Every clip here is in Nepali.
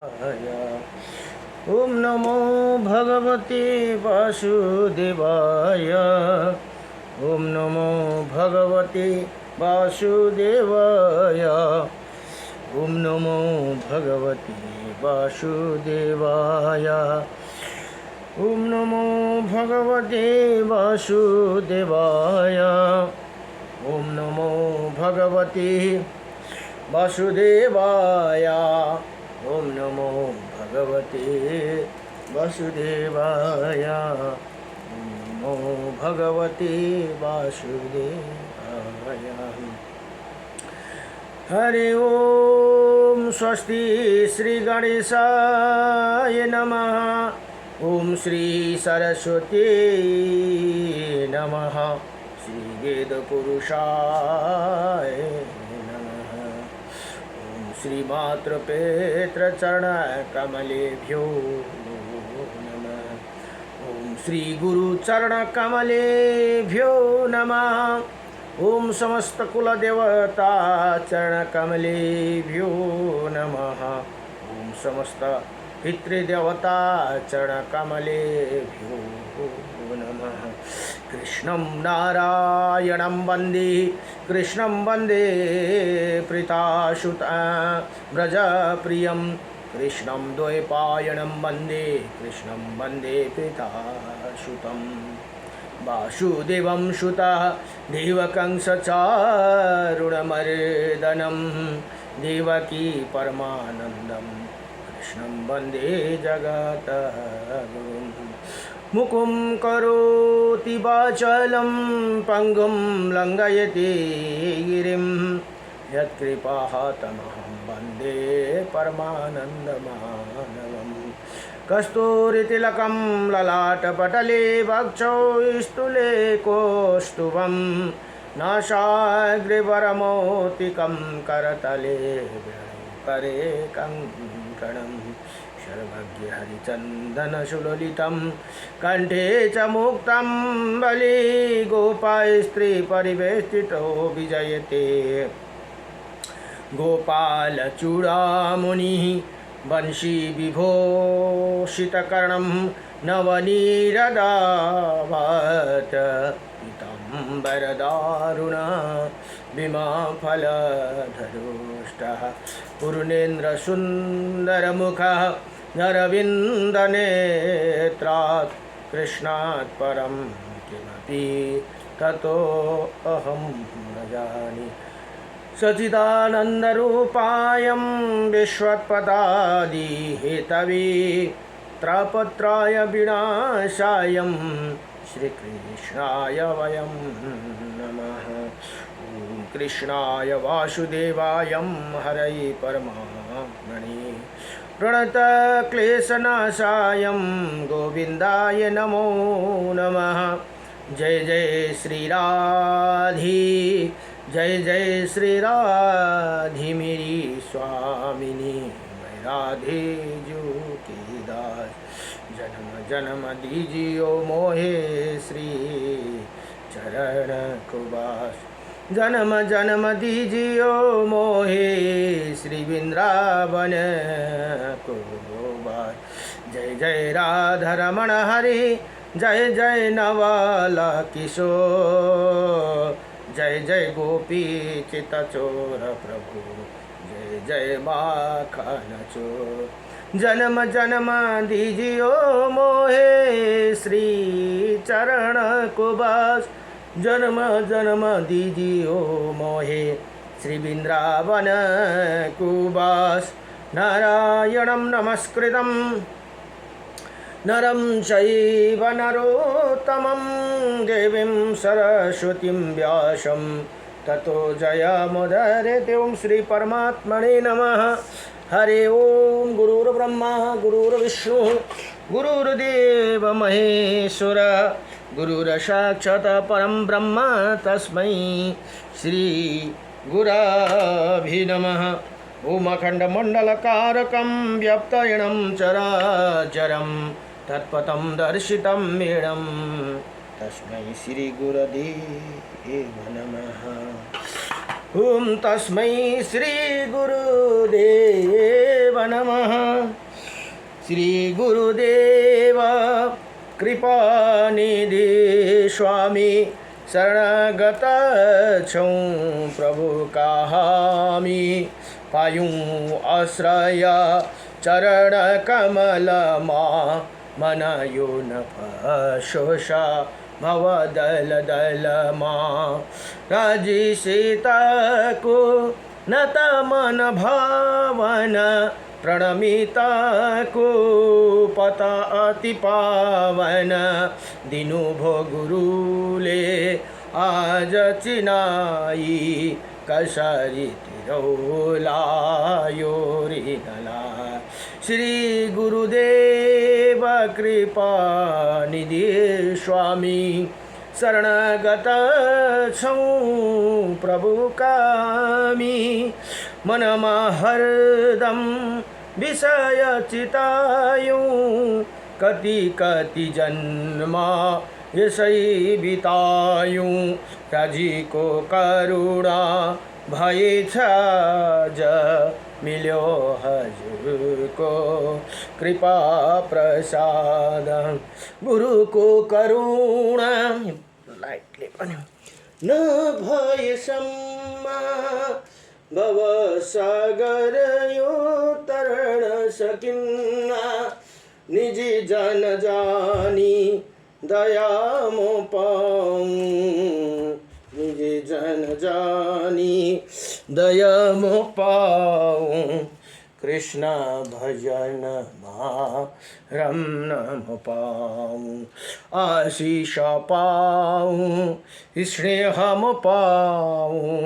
ओम नमो भगवते वासुदेवाय। ओम नमो भगवते वासुदेवाय। ओम नमो भगवते वासुदेवाय। ओम नमो भगवते वासुदेवाय। ओम नमो भगवते वासुदेवाय। ओम नमो भगवते वासुदेवाय। ओम नमो भगवते वासुदेवाय। हरि ओम स्वस्ति श्री गणेशाय नमः। ओम श्री सरस्वती नमः। श्री वेद पुरुषाय श्री मातृपेत्र चरण कमलेभ्यो नमः। ओम श्री गुरु चरण कमलेभ्यो नमः। ओम समस्त कुल देवता चरण कमलेभ्यो नमः। ओम समस्त पितृदेवता चरण कमलेभ्यो नमः। कृष्णं नारायणं वन्दे कृष्णं वन्दे प्रीताशुतं व्रजप्रियं कृष्णं द्वैपायनं वन्दे कृष्णं वन्दे प्रीताशुतं वासुदेवं सुतः देवकं सचारुणमर्दनं देवकी परमानन्दं कृष्णं वन्दे जगद्गुरुं। मुकुं करोति वाचालं पङ्गुं लङ्घयति गिरिं यत्कृपातमहं वन्दे परमानन्दमाधवं। कस्तूरितिलकं ललाटपटले वक्षौ स्थूले कौस्तुभं नासाग्रवरमौक्तिकं करतले करे कङ्कणं सर्वज्ञ हरिचन्दन सुललितं कंठे च मुक्तं बलि गोपाय स्त्री परिवेष्टितो विजयते। गोपालचूडामुनिः वंशी विभूषितकर्णं नवनीरदावत् पीताम्बरदारुण भीमाफलधरोष्टः पूर्णेन्द्रसुन्दरमुखः नरविन्दनेत्रात् कृष्णात् परं किमपि ततोऽहं न जाने। सच्चिदानन्दरूपायं विश्वत्पदादिहेतवे त्रपत्राय विनाशायं श्रीकृष्णाय वयं नमः। ॐ कृष्णाय वासुदेवाय हरये परमात्मने प्रणतक्लेशनाशाय गोविन्दाय नमो नमः। जय जय श्री राधे जय जय श्री राधे मेरी स्वामिनी मैं राधे जो की दास। जन्म जन्म दीजियो मोहे श्री चरण को बास। जन्म जन्म दीजियो मोहे श्री वृंदावन को बास। जय जय राधा रमण हरि जय जय नवाला किशोर जय जय गोपी चितचोर प्रभु जय जय माखन चोर। जन्म जन्म दीजियो मोहे श्री चरण को बास। जन्म जन्म दीजियो मोहे श्री वृंदावन को बास। नारायणं नमस्कृतं नरं चैव नरोत्तमं देवीं सरस्वतीं व्यासं ततो जयमुदीरये। ओं श्री परमात्मने नमः। हरि ओम गुरुर्ब्रह्मा गुरुर्विष्णु गुरुर्देव महेश्वर गुरुर्साक्षात् परं ब्रह्म तस्मै श्री गुरवे नमः। ओम अखण्डमण्डलकारकं व्याप्तयनं चराचरं तत्पथं दर्शितं मेढं तस्मै श्री गुरवे नमः। ओम तस्मै श्री गुरुदेव नमः। श्री गुरुदेव कृपानिधि स्वामी शरणगत छौं प्रभु कहामी। पायूं आश्रय चरण कमलमा मन यो न पशोषा भव दल दलमा। राजी सीता को नत मन भावन प्रणमिता को पता अति पावन। दिनु भो गुरुले आज चिनाई कसरी तिरौलायो रिनला। श्री गुरुदेव कृपा निधि स्वामी शरणगत छौं प्रभु कामी। मनमा हरदम विषय चितायूं कति कति जन्म यसै बितायूं। राजी को करुणा भएछ ज मिल्यो हजुर को कृपा प्रसाद। गुरु को करुणा लाइटले पनि नभएसम्म भव सागर यो तरण सकिन्न। निजी जन जानी दया मो पाऊं निजी जन जानी दया मो पाऊं। कृष्ण भजन रम नम पाऊं। आशीष पाऊं स्नेह पाऊं।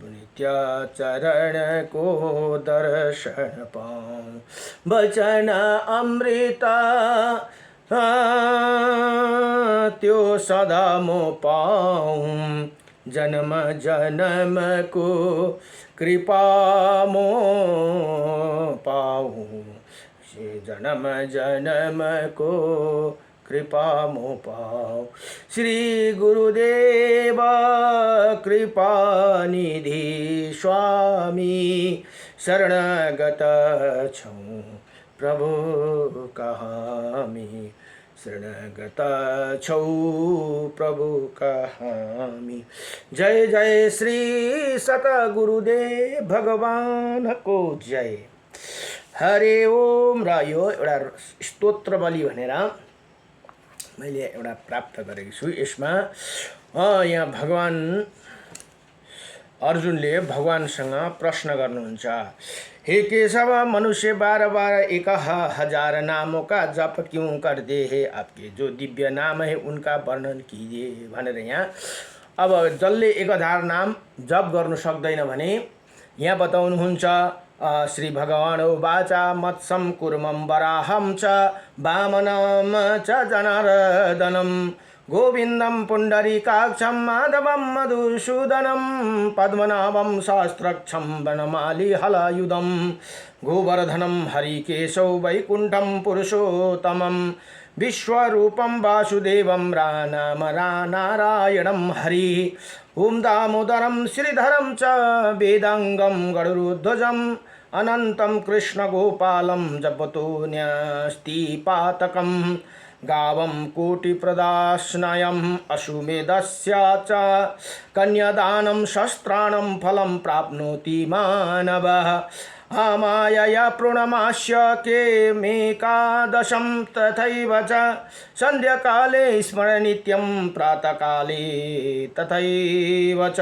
नित्य चरण को दर्शन पाऊं। वचन अमृता त्यो सदा मो पाऊं। जन्म जन्म को कृपा मो पाऊं। जन्म जन्म को कृपा मो पाऊं। श्री गुरुदेव कृपा निधि स्वामी शरणगत छौं प्रभु कहामी। शरणगत छौं प्रभु कहामी। जय जय श्री सतगुरुदेव भगवान को जय। हरे ओम। र यो एउटा स्तोत्र बलि भनेर मैले एउटा प्राप्त गरेको छु। यसमा यहाँ भगवान अर्जुनले भगवानसँग प्रश्न गर्नुहुन्छ। हे केशव मनुष्य बार बार 1000 नामों का जप क्यों करते हैं? आपके जो दिव्य नाम है उनका वर्णन कीजिए भनेर यहाँ अब जसले 1000 नाम जप गर्नु सक्दैन भने यहाँ बताउनुहुन्छ। श्री भगवान उवाचा मत्सम कुर्मं वराहं च वामनं च जनार्दनं गोविन्दं पुण्डरीकाक्षं माधवं मधुसूदनं पद्मनाभं सहस्रक्षं वनमाली हलायुधं गोवर्धनं हरिकेशौ वैकुण्ठं पुरुषोत्तमं विश्वरूपं वासुदेवं नारायणं हरि। ओम दामोदरं श्रीधरं च वेदांगं गरुड़ध्वजं अनंतं कृष्ण गोपालं जपतो न्यस्ति पातकं गावं कोटिप्रदास्नयं अश्वमेधस्य च कन्यादानं शस्त्राणं फलं प्राप्नोति मानवः। मायया प्रणमास्य केमेकादशं तथैव च संध्याकाले स्मर नित्यं प्रातःकाले तथैव च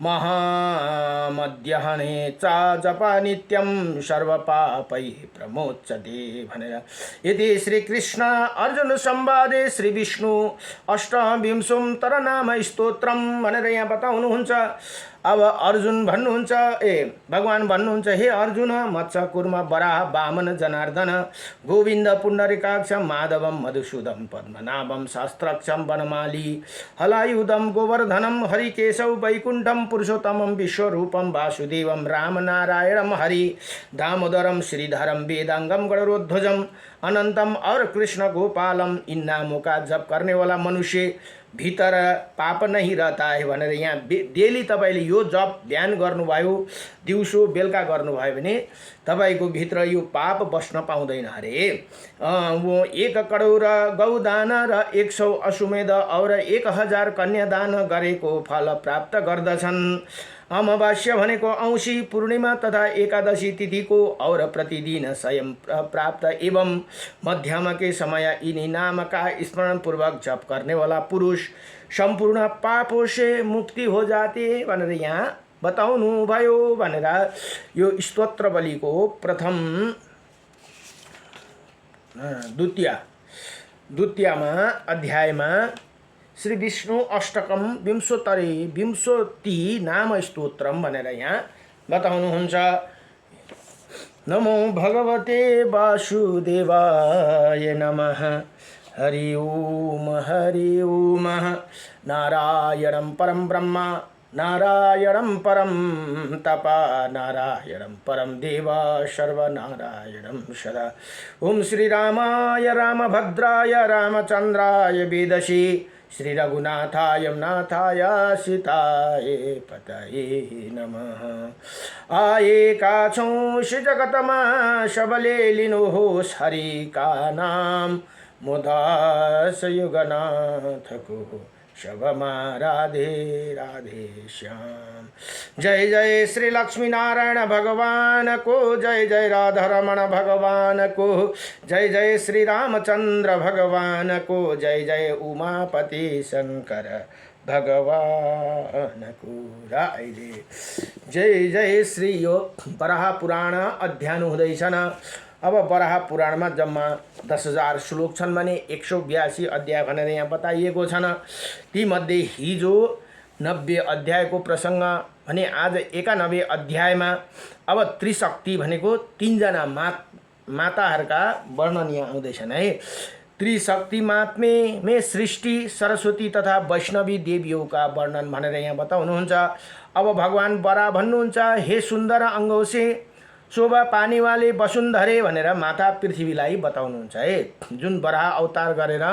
महामध्याह्ने च जप नित्यं सर्वपापै प्रमोच्यते भनेर यदि श्री कृष्ण अर्जुन संवादे श्री विष्णु अष्टविंशं तरनाम स्तोत्रम भनेर यहाँ बताउनुहुन्छ। अब अर्जुन भन्नुहुन्छ भगवान भन्नुहुन्छ हे अर्जुन मत्स्य कुर्म वराह वामन जनार्दन गोविन्द पुण्डरीकाक्ष माधवम मधुसूदन पद्मनाभम शास्त्राक्षम वनमाली हलायुधम गोवर्धनम हरिकेशव वैकुंठम पुरुषोत्तमम विश्वरूपम वासुदेवम राम नारायणम हरि दामोदरम श्रीधरम वेदांगम गरुड़ध्वजम अनंतम और कृष्ण गोपालम। इन नामों का जप करने वाला मनुष्य भीतर पाप नहीं रहता है भनेर यहाँ डेली तपाईँले यो जप ध्यान गर्नुभयो, दिउँसो बेलुका गर्नुभयो भने तपाईँको भित्र यो पाप बस्न पाउँदैन अरे। वो 1 करोड गौदान र 100 अश्वमेध और 1000 कन्यादान गरेको फल प्राप्त गर्दछन्। अमावास्या भनेको औँसी, पूर्णिमा तथा एकादशी तिथि को और प्रतिदिन स्वयं प्राप्त एवं मध्यम के समय इन्हीं नाम का स्मरण पूर्वक जप करने वाला पुरुष संपूर्ण पापों से मुक्ति हो जाते भनेर यहाँ बताउनु भयो भनेर यो स्तोत्र बलिको प्रथम द्वितीयमा अध्यायमा श्री विष्णु अष्टकम विंशति नाम स्तोत्रम भनेर यहाँ बताउनुहुन्छ। नमो भगवते वासुदेवाय नमः। हरि ओम नारायणं परम ब्रह्म नारायणं परम तपा नारायणं परम देवा सर्वनारायणं सदा। ओम श्री रामाय रामभद्राय रामचंद्राय वेदसी श्री रघुनाथाय नाथाय सीताय पतये नमः। आये काछौं श्री जगतमा सबले लिनुहोस् हरि का नाम मुदास युगनाथ को शबमा राधे राधे श्याम। जय जय श्री लक्ष्मी नारायण भगवान को, जय जय राधा रमण भगवान को, जय जय श्री रामचंद्र भगवान को, जय जय उमापति शंकर भगवान को राइले। जय जय श्री यो वराह पुराण अध्ययन हुँदैछन्। अब वराह पुराणमा जम्मा 10,000 श्लोक छन् भने 182 अध्याय भनेर यहाँ बताइएको छन्। तीमध्ये हिजो 90 अध्यायको प्रसङ्ग भने आज 91 अध्यायमा अब त्रिशक्ति भनेको 3 जना माताहरूका वर्णन यहाँ आउँदैछन् है। त्रिशक्ति महात्म्य में सृष्टि सरस्वती तथा वैष्णवी देवियों का वर्णन भनेर यहाँ बताउनुहुन्छ। अब भगवान बरा भन्नुहुन्छ, हे सुन्दर अंगों से शोभा पानी वाले वसुन्धरे भनेर माता पृथ्वीलाई बताउनुहुन्छ है। जुन बराह अवतार गरेर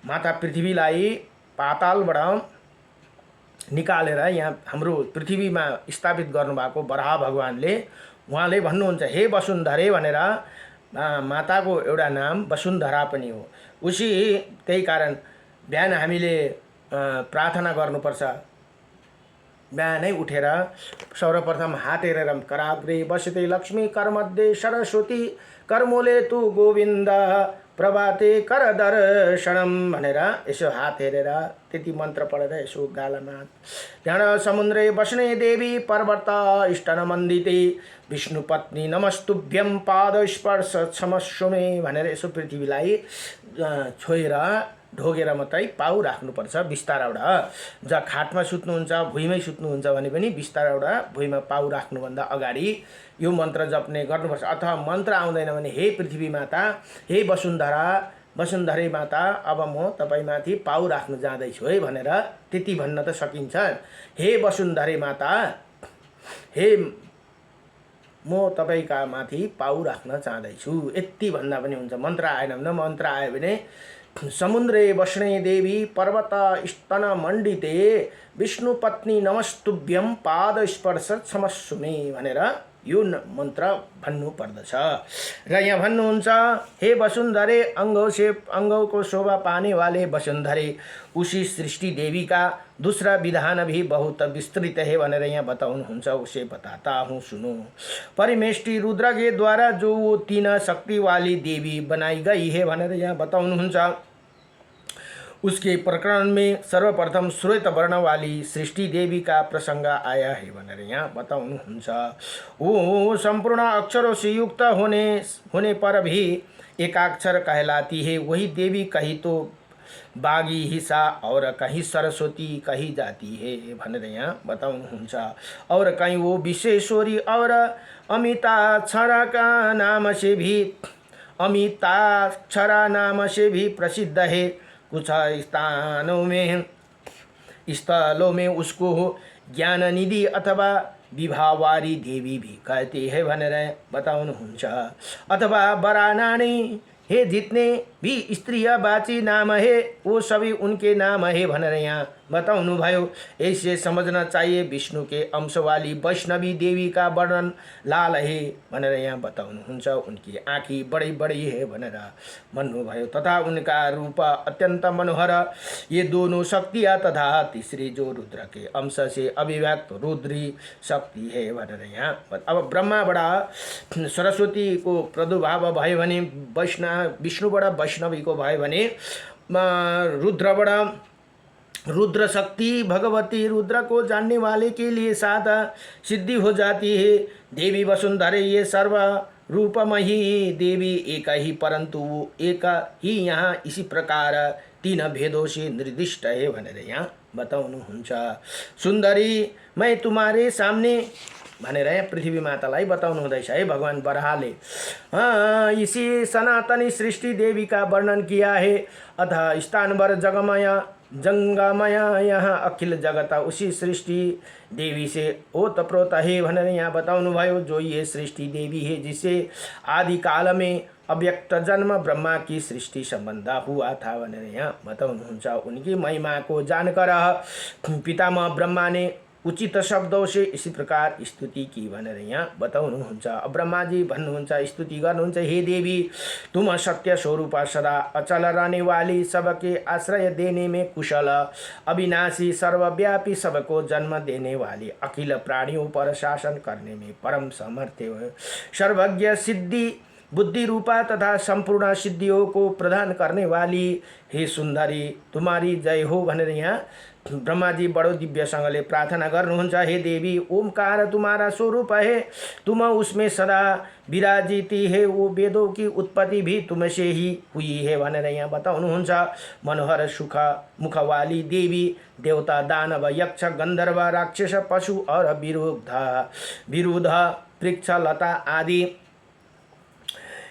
माता पृथ्वीलाई पातालबाट निकालेर यहाँ हाम्रो पृथ्वीमा स्थापित गर्नुभएको बराह भगवानले उहाँले भन्नुहुन्छ, हे वसुन्धरे भनेर माताको एउटा नाम वसुन्धरा पनि हो। उसी त्यही कारण बिहान हामीले प्रार्थना गर्नुपर्छ। बिहानै उठेर सर्वप्रथम हात हेरेर कराग्रे बसते लक्ष्मी करमध्ये सरस्वती कर्मूले तु गोविन्द प्रभाते कर दर्शनम भनेर यसो हात हेरेर त्यति मन्त्र पढेर यसो गालामा ध्यान समुद्रे बस्ने देवी पर्वत स्तनमन्दिते विष्णु पत्नी नमस्तुभ्यं पाद स्पर्श क्षमस्व मे भनेर यसो पृथ्वीलाई छोएर ढोगेर मात्रै पाउ राख्नुपर्छ। बिस्ताराउडा जहाँ खाटमा सुत्नुहुन्छ भुइँमै सुत्नुहुन्छ भने पनि बिस्ताराउडा भुइँमा पाउ राख्नुभन्दा अगाडि यो मन्त्र जप्ने गर्नुपर्छ। अथवा मन्त्र आउँदैन भने हे पृथ्वी माता, हे वसुन्धरे माता, अब म तपाईमाथि पाउ राख्न जाँदैछु है भनेर त्यति भन्न त सकिन्छ। हे वसुन्धरे माता, हे म तपाईका माथि पाउ राख्न चाहदैछु यति भन्दा पनि हुन्छ। मन्त्र आएन भने, मन्त्र आयो भने समुद्रे बस्ने देवी पर्वत स्तन मण्डिते विष्णु पत्नी नमस्तुभ्यं पाद स्पर्श क्षमस्व मे भनेर यो मन्त्र भन्नु पर्दछ। र यहाँ भन्नुहुन्छ, हे वसुन्धरे अंगों को शोभा पाने वाले वसुन्धरे उसी सृष्टि देवी का दूसरा विधान भी बहुत विस्तृत है भनेर यहाँ बताउनुहुन्छ। उसे बताता हूँ सुनो। परिमेष्टि रुद्र के द्वारा जो वो 3 शक्ति वाली देवी बनाई गई है भनेर यहाँ बताउनुहुन्छ। उसके प्रकरण में सर्वप्रथम श्वेत वर्ण वाली सृष्टि देवी का प्रसंग आया है भनेर यहाँ बताउनुहुन्छ। वो संपूर्ण अक्षरों से युक्त होने पर भी एकाक्षर कहलाती है। वही देवी कहीं तो बागी हिस्सा और कहीं सरस्वती कही जाती है भनेर यहाँ बताउनुहुन्छ। और कहीं वो विश्वेश्वरी और अमिताक्षरा नाम से भी प्रसिद्ध है। कुछ स्थलों में उसको ज्ञान निधि अथवा विभावारी देवी भी कहते हैं भनेर बताउनुहुन्छ। अथवा बरानानी हे जितने भी स्त्रीवाची नाम है, वो सभी उनके नाम है भनेर यहाँ बताउनु भयो। ऐसे समझना चाहिए विष्णु के अंश वाली वैष्णवी देवी का वर्णन लाल है भनेर यहाँ बताउनुहुन्छ। उनकी आँखी बड़ी बड़ी है भनेर भन्नुभयो, तथा उनका रूप अत्यंत मनोहर। ये दोनों शक्तियाँ तथा तीसरी जो रुद्र के अंश से अभिव्यक्त रुद्री शक्ति है भनेर यहाँ। अब ब्रह्माबाट सरस्वती को प्रादुर्भाव भयो भने, विष्णुबाट वैष्णवी को भयो भने, रुद्रबाट रुद्र शक्ति भगवती रुद्र को जानने वाले के लिए साथ सिद्धि हो जाती है। देवी वसुंधरे ये सर्व रूपमयी देवी एक ही, परंतु वो एक ही यहाँ इसी प्रकार तीन भेदों से निर्दिष्ट है भनेर यहाँ बताउनुहुन्छ। सुंदरी मैं तुम्हारे सामने भनेर यहाँ पृथ्वी मातालाई बताउनु हुँदैछ है भगवान बराहले। इसी सनातनी सृष्टि देवी का वर्णन किया है। अतः स्थानभर जगमय जंगमय यहाँ अखिल जगत उसी सृष्टि देवी से ओतप्रोत है भनेर यहाँ बताउनु भयो। जो ये सृष्टि देवी है जिसे आदि काल में अव्यक्त जन्म ब्रह्मा की सृष्टि संबंध हुआ था भनेर यहाँ बताउनुहुन्छ। उनकी महिमा को जानकर पितामह ब्रह्मा ने उचित शब्दों से इसी प्रकार स्तुति की भनेर यहाँ बताउनुहुन्छ। ब्रह्मा जी भन्नुहुन्छ, स्तुति गर्नुहुन्छ, हे देवी तुम सत्य स्वरूप सदा अचल रहने वाली, सबके आश्रय देने में कुशल, अविनाशी सर्वव्यापी, सबको जन्म देने वाली, अखिल प्राणियों पर शासन करने में परम समर्थ हो, सर्वज्ञ सिद्धि बुद्धि रूपा तथा संपूर्ण सिद्धियों को प्रदान करने वाली, हे सुंदरी तुम्हारी जय हो भनेर यहाँ ब्रह्मा जी बड़ो दिव्यसँगले प्रार्थना गर्नुहुन्छ। हे देवी ओमकार तुम्हारा स्वरूप है, तुम उसमें सदा विराजिती है, वो वेदों की उत्पत्ति भी तुमसे ही हुई है भनेर यहाँ बताउनुहुन्छ। मनोहर सुख मुख वाली देवी देवता दानव यक्ष गंधर्व राक्षस पशु और विरुद्ध वृक्ष लता आदि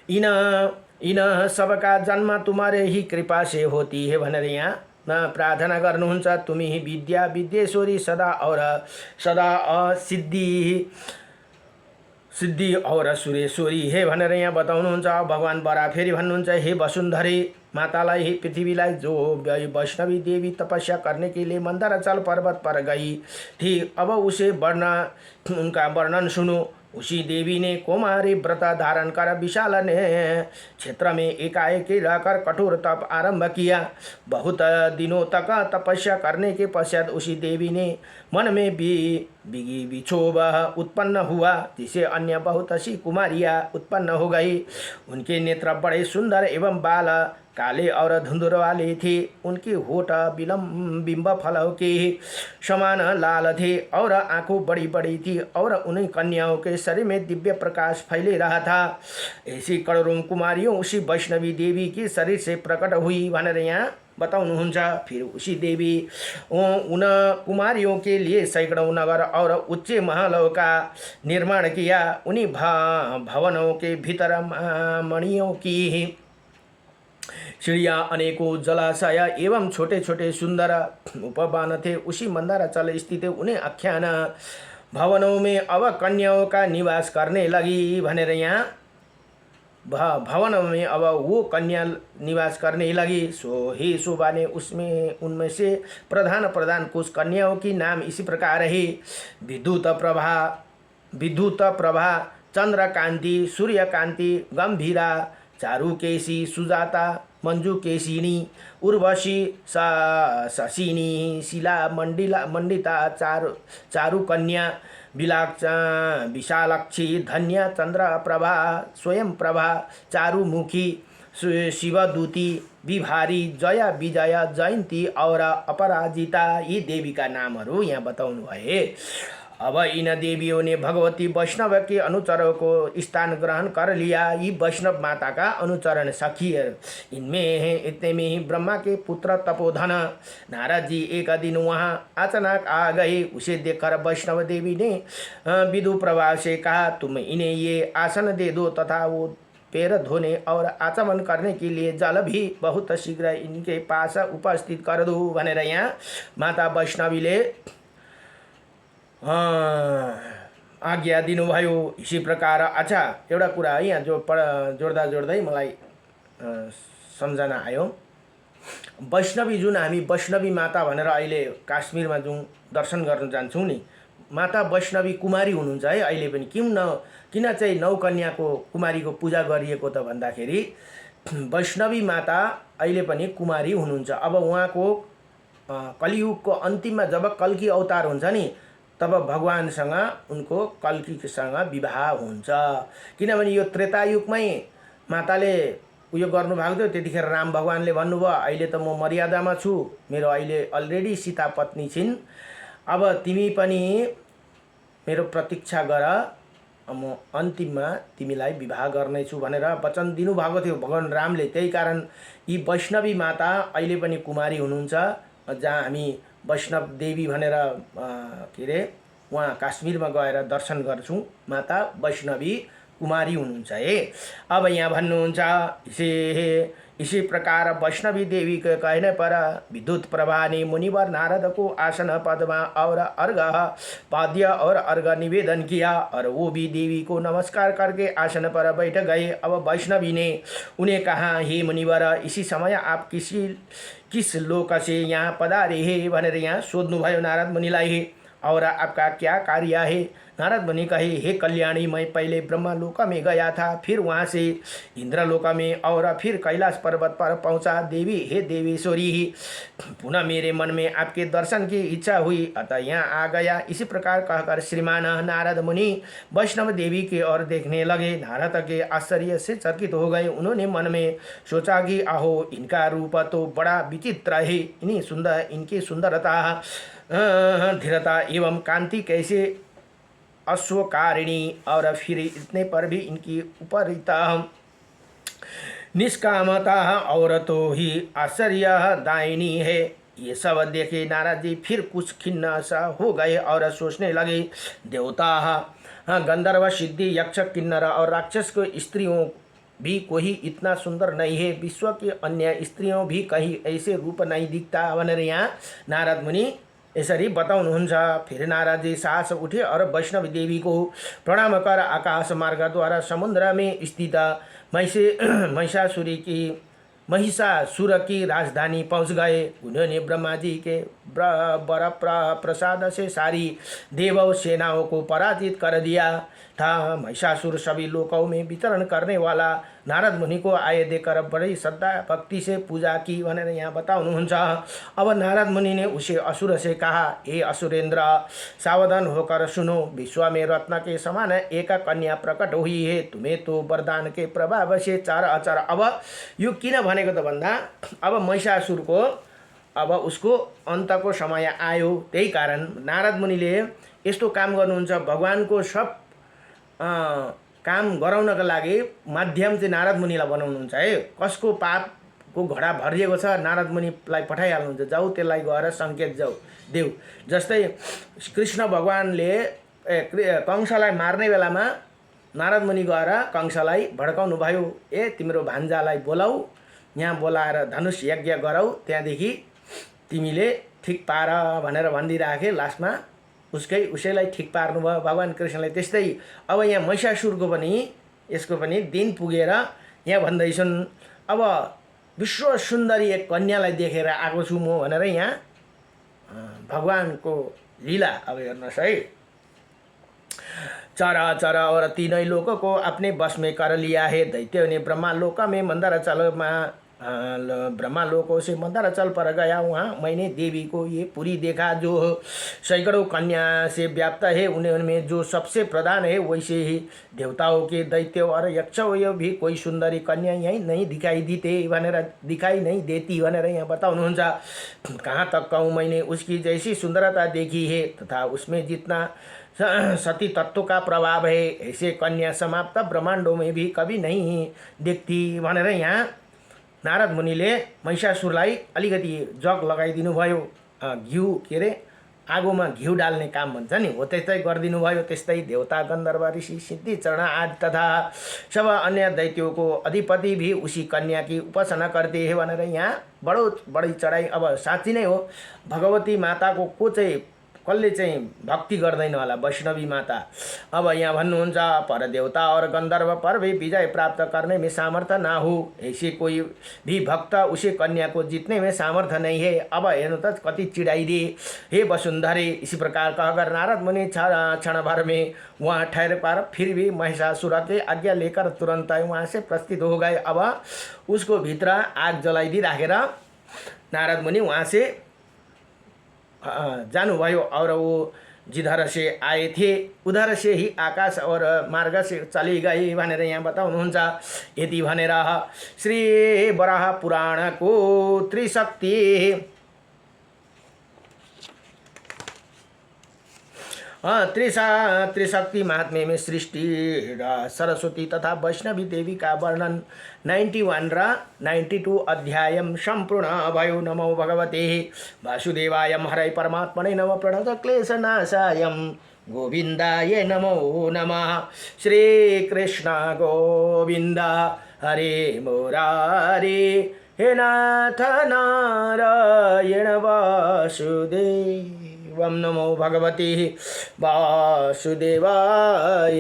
इन सबका जन्म तुम्हारे ही कृपा से होती है भनेर यहाँ प्रार्थना गर्नुहुन्छ। तुम ही विद्या विद्येश्वरी सदा और सिद्धि और सुरेश्वरी है भनेर यहाँ बताउनुहुन्छ। भगवान बरा फेरि भन्नुहुन्छ, हे वसुंधरे मातालाई, हे पृथ्वीलाई, जो वैष्णवी देवी तपस्या करने के लिए मंदराचल पर्वत पर गई थी, अब उसे उनका वर्णन सुनो। उसी देवी ने कौमारी व्रत धारण कर विशाल ने क्षेत्र में एकाएक रहकर कठोर तप आरंभ किया। बहुत दिनों तक तपस्या करने के पश्चात उसी देवी ने मन में विक्षोभ उत्पन्न हुआ, जिसे अन्य बहुत सी कुमारियाँ उत्पन्न हो गई। उनके नेत्र बड़े सुंदर एवं बाल काले और धुंधुर वाले थे। उनके होठ बिंब फलों के समान लाल थे और आंखों बड़ी बड़ी थी और उन्हीं कन्याओं के शरीर में दिव्य प्रकाश फैले रहा था। ऐसी करोड़ों कुमारियों उसी वैष्णवी देवी की शरीर से प्रकट हुई भनेर यहाँ बताउनुहुन्छ। फिर उसी देवी उन कुमारियों के लिए सैकड़ों नगर और उच्च महलों का निर्माण किया। उन्हीं भवनों के भीतर मणियों की चिड़िया अनेकों जलाशय एवं छोटे छोटे सुंदर उपवन थे। उसी मंदाराचल स्थित उन्हें आख्यान भवनों में अब कन्याओं का निवास करने लगी भनेर यहाँ भवन में अब वो कन्या निवास करने लगी। सो हे शोभा ने उनमें से प्रधान कुछ कन्याओं की नाम इसी प्रकार है। विद्युत प्रभा, चंद्रकांति, सूर्यकांति, गंभीरा, चारुकेशी, सुजाता, मंजुकेशिनी, उर्वशी, शशिनी, शिला, मंडिता, चारुकन्या, विशालक्षी, धन्य, चंद्रप्रभा, स्वयं प्रभा, चारुमुखी, शिवदूती, विभारी, जया, विजया, जयंती और अपराजिता, ये देवी का नामहरू यहाँ बताउनु भए। अब इन देवियों ने भगवती वैष्णव के अनुचरों को स्थान ग्रहण कर लिया। ये वैष्णव माता का अनुचरण सखी है। इतने में ही ब्रह्मा के पुत्र तपोधन नारद जी एक दिन वहाँ अचानक आ गए। उसे देखकर वैष्णव देवी ने विदु प्रभा से कहा, तुम इन्हें ये आसन दे दो तथा वो पैर धोने और आचमन करने के लिए जल भी बहुत शीघ्र इनके पास उपस्थित कर दो भनेर यहाँ माता वैष्णवीले आज्ञा दिनुभयो। इसी प्रकार अच्छा एउटा कुरा है यहाँ जोड्दै मलाई सम्झना आयो। वैष्णवी जुन हामी वैष्णवी माता भनेर अहिले काश्मीरमा जुन दर्शन गर्न जान्छौँ नि, माता वैष्णवी कुमारी हुनुहुन्छ है अहिले पनि। किन चाहिँ 9 कन्याको कुमारीको पूजा गरिएको त भन्दाखेरि वैष्णवी माता अहिले पनि कुमारी हुनुहुन्छ। अब उहाँको कलियुगको अन्तिममा जब कल्की अवतार हुन्छ नि, तब भगवानसँग उनको कल्कीसँग विवाह हुन्छ। किनभने यो त्रेतायुगमै माताले उयो गर्नुभएको थियो। त्यतिखेर राम भगवानले भन्नुभयो अहिले त म मर्यादामा छु, मेरो अहिले अलरेडी सीता पत्नी छिन्, अब तिमी पनि मेरो प्रतीक्षा गर, म अन्तिममा तिमीलाई विवाह गर्नेछु भनेर वचन दिनुभएको थियो भगवान रामले। त्यही कारण यी वैष्णवी माता अहिले पनि कुमारी हुनुहुन्छ। जहाँ हामी वैष्णव देवी भनेर के अरे वहाँ काश्मीरमा गएर दर्शन गर्छौँ, माता वैष्णवी कुमारी हुनुहुन्छ है। अब यहाँ भन्नुहुन्छ इसी प्रकार वैष्णवी देवी के कहने पर विद्युत प्रभा ने मुनिवर नारद को आसन पद्मा और अर्घ पाद्य और अर्घ निवेदन किया और वो भी देवी को नमस्कार करके आसन पर बैठ गए। अब वैष्णवी ने उन्हें कहा, हे मुनिवर, इसी समय आप किस लोक से यहाँ पधारे है भनेर यहाँ सोध्नुभयो नारद मुनिलाई। और आपका क्या कार्य है? नारद मुनि कहे, हे कल्याणी, मैं पहले ब्रह्मलोक में गया था, फिर वहाँ से इंद्रलोक में और फिर कैलाश पर्वत पर पहुँचा। देवी, हे देवेश्वरी, पुनः मेरे मन में आपके दर्शन की इच्छा हुई, अतः यहाँ आ गया। इसी प्रकार कहकर श्रीमान नारद मुनि वैष्णव देवी की ओर देखने लगे। नारद के आश्चर्य से चकित हो गए। उन्होंने मन में सोचा कि आहो, इनका रूप तो बड़ा विचित्र है, इनकी सुंदरता, धीरता एवं कांति कैसे अश्वकारिणी, और फिर इतने पर भी इनकी उपरिता निष्कामता और तो ही आश्चर्यदायिनी है। ये सब देखे नारद जी फिर कुछ खिन्न सा हो गए और सोचने लगे, देवता, गंधर्व, सिद्धि, यक्ष, किन्नर और राक्षस को स्त्रियों भी कोई इतना सुंदर नहीं है, विश्व के अन्य स्त्रियों भी कहीं ऐसे रूप नहीं दिखता भनेर यहाँ नारद मुनि यसरी बताउनुहुन्छ। फिर नारद जी साहस उठे और वैष्णव देवी को प्रणाम कर आकाश मार्ग द्वारा समुद्र में स्थित महिषासुर की राजधानी पहुंच गए। उन्होंने ब्रह्मा जी के वर प्रसाद से सारी देव सेनाओं को पराजित कर दिया था। महिषासुर सभी लोकों में विचरण करने वाला नारद मुनि को आए देकर बड़ी श्रद्धा भक्ति से पूजा की भनेर यहाँ बताउनुहुन्छ। अब नारद मुनि ने उसे असुर से कहा, हे असुरेंद्र, सावधान होकर सुनो, विश्व में रत्न के समान एक कन्या प्रकट हुई है, तुम्हें तो वरदान के प्रभाव से चार अचार। अब यो किन भनेको त भन्दा अब महिषासुरको अब उसको अन्तको समय आयो, त्यही कारण नारद मुनिले यस्तो काम गर्नुहुन्छ। भगवानको सब काम गराउनका लागि माध्यम चाहिँ नारद मुनिलाई बनाउनुहुन्छ है। कसको पापको घडा भरिएको छ नारद मुनिलाई पठाइहाल्नुहुन्छ, जाऊ त्यसलाई गएर सङ्केत देऊ। जस्तै कृष्ण भगवानले कंसलाई मार्ने बेलामा नारद मुनि गएर कंसलाई भड्काउनु भयो, तिम्रो भान्जालाई बोलाऊ, यहाँ बोलाएर धनुष यज्ञ गराऊ, त्यहाँदेखि तिमीले ठिक पार भनेर भनिदिइराखे। लास्टमा उसैलाई ठिक पार्नुभयो भगवान कृष्णले। त्यस्तै अब यहाँ महिषासुरको पनि यसको पनि दिन पुगेर यहाँ भन्दैछन्, अब विश्व सुन्दरी एक कन्यालाई देखेर आएको छु म भनेर यहाँ भगवानको लीला अब हेर्नुहोस् है। चराचर और तीनों लोकों को अपने बस में कर लिया है। दैत्यों ने ब्रह्मालोक में ब्रह्मालोकों से मंदराचल पर गया। वहाँ मैंने देवी को ये पूरी देखा, जो सैकड़ों कन्या से व्याप्त है। उनमें जो सबसे प्रधान है, वैसे ही देवताओं के दैत्यों और यक्षों भी कोई सुंदरी कन्या यहीं नहीं दिखाई नहीं देती भनेर यहाँ बताउनुहुन्छ। कहाँ तक कहूँ, मैंने उसकी जैसी सुंदरता देखी है तथा उसमें जितना सती तत्व का प्रभाव है, ऐसे कन्या समाप्त ब्रह्मांडों में भी कभी नहीं दिखती भनेर यहाँ नारद मुनिले महिषासुरलाई अलिकति जग लगाइदिनु भयो। घिउ के अरे आगोमा घिउ डाल्ने काम भन्छ नि, हो त्यस्तै गरिदिनु भयो। त्यस्तै देवता, गंधर्व, ऋषि, सिद्धि, चरण आदि तथा सब अन्य दैत्यों को अधिपति भी उसी कन्या की उपासना करते हैं भनेर यहाँ बड़ी चढाई। अब साँच्ची नै हो, भगवती माताको कसले चाहिँ भक्ति गर्दैन होला वैष्णवी माता। अब यहाँ भन्नुहुन्छ पर देवता और गंधर्व पर भी विजय प्राप्त करने में सामर्थ्य ना हो, ऐसे कोई भी भक्त उसे कन्या को जीतने में सामर्थ्य नहीं है। अब हेर्नु त कति चिडाइदिए, हे वसुंधरे। इसी प्रकार कहकर नारद मुनि क्षण भर में वहाँ ठहर पर फिर भी महिषासुर के आज्ञा लेकर तुरंत वहाँ से प्रस्थित हो गए। अब उसको भित्र आग जलाइदिई राखेर नारद मुनि वहाँ से जानुभयो और वो जिधर से आए थे उधर से ही आकाश और मार्ग से चली गई भनेर यहाँ बताउनुहुन्छ। यति भनेर श्री वराह पुराण को त्रिशक्ति महात्म्य में सृष्टि र सरस्वती तथा वैष्णवी देवी का वर्णन 91 र 92 अध्याय सम्पूर्ण भयो। नमो भगवते वासुदेवाय हरै परमात्मने नमो प्रणत क्लेशनाशाय गोविन्दाय नमो नमः। श्री कृष्ण गोविन्द हरे मुरारे, हे नाथ नारायण वासुदेव। नमो भगवते वासुदेवाय।